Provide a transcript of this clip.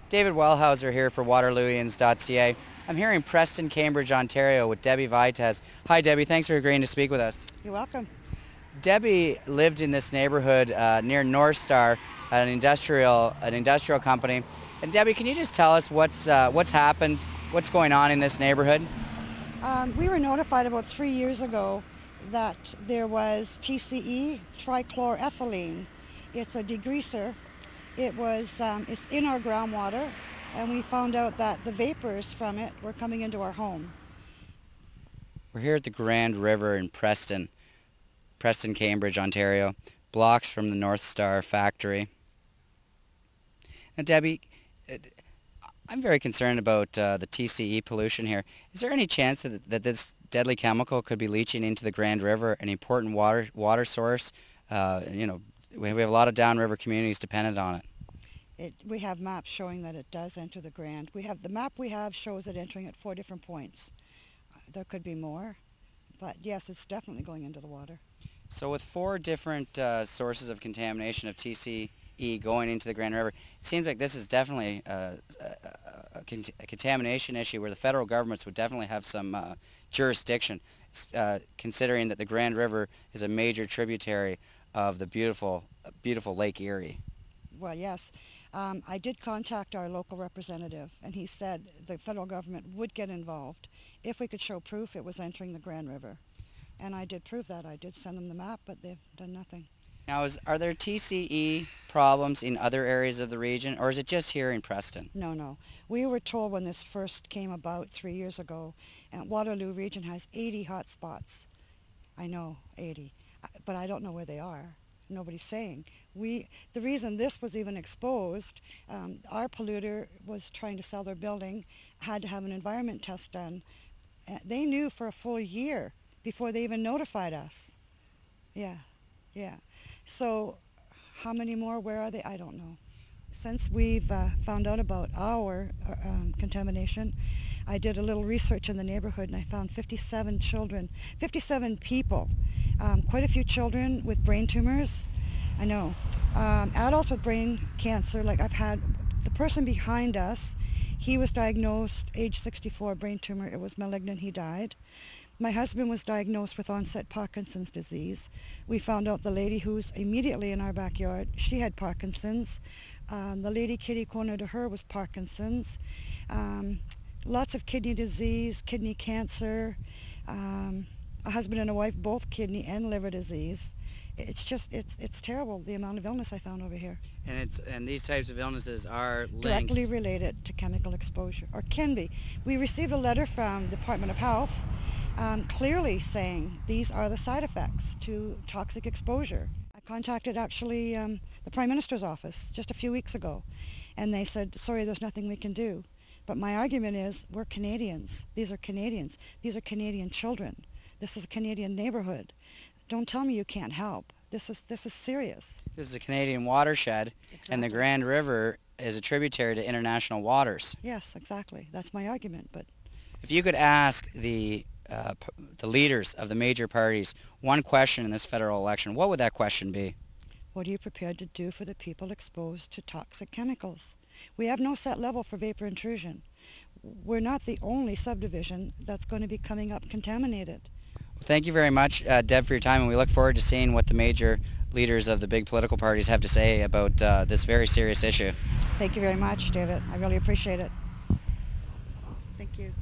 David Wellhauser here for Waterlooians.ca. I'm here in Preston, Cambridge, Ontario with Debbie Vitez. Hi Debbie, thanks for agreeing to speak with us. You're welcome. Debbie lived in this neighborhood near Northstar, an industrial company. And Debbie, can you just tell us what's happened, what's going on in this neighborhood? We were notified about 3 years ago that there was TCE, trichloroethylene. It's a degreaser. It's in our groundwater, and we found out that the vapors from it were coming into our home. We're here at the Grand River in Preston, Cambridge, Ontario, blocks from the Northstar factory. Now Debbie, I'm very concerned about the TCE pollution here. Is there any chance that this deadly chemical could be leaching into the Grand River, an important water source? We have a lot of downriver communities dependent on it. We have maps showing that it does enter the Grand. The map we have shows it entering at 4 different points. There could be more, but yes, it's definitely going into the water. So with 4 different sources of contamination of TCE going into the Grand River, it seems like this is definitely a contamination issue where the federal governments would definitely have some jurisdiction, considering that the Grand River is a major tributary of the beautiful Lake Erie. Well, yes. I did contact our local representative, and he said the federal government would get involved if we could show proof it was entering the Grand River. And I did prove that. I did send them the map, but they've done nothing. Now, are there TCE problems in other areas of the region, or is it just here in Preston? No. We were told when this first came about 3 years ago, and Waterloo region has 80 hot spots. I know, 80. But I don't know where they are. Nobody's saying. The reason this was even exposed, our polluter was trying to sell their building, had to have an environment test done. They knew for a full year before they even notified us. Yeah. So how many more, where are they? I don't know. Since we've found out about our contamination, I did a little research in the neighborhood and I found 57 people, quite a few children with brain tumors. I know. Adults with brain cancer, like I've had the person behind us, he was diagnosed age 64, brain tumor. It was malignant, he died. My husband was diagnosed with onset Parkinson's disease. We found out the lady who's immediately in our backyard, she had Parkinson's. The lady kitty corner to her was Parkinson's. Lots of kidney disease, kidney cancer, a husband and a wife, both kidney and liver disease. It's terrible, the amount of illness I found over here. And these types of illnesses are linked directly related to chemical exposure, or can be. We received a letter from Department of Health clearly saying these are the side effects to toxic exposure. I contacted actually the Prime Minister's office just a few weeks ago, and they said, sorry, there's nothing we can do. But my argument is, we're Canadians. These are Canadians. These are Canadian children. This is a Canadian neighborhood. Don't tell me you can't help. This is serious. This is a Canadian watershed, exactly. And the Grand River is a tributary to international waters. Yes, exactly. That's my argument. But if you could ask the leaders of the major parties one question in this federal election, what would that question be? What are you prepared to do for the people exposed to toxic chemicals? We have no set level for vapor intrusion. We're not the only subdivision that's going to be coming up contaminated. Well, thank you very much, Deb, for your time, and we look forward to seeing what the major leaders of the big political parties have to say about this very serious issue. Thank you very much, David. I really appreciate it. Thank you.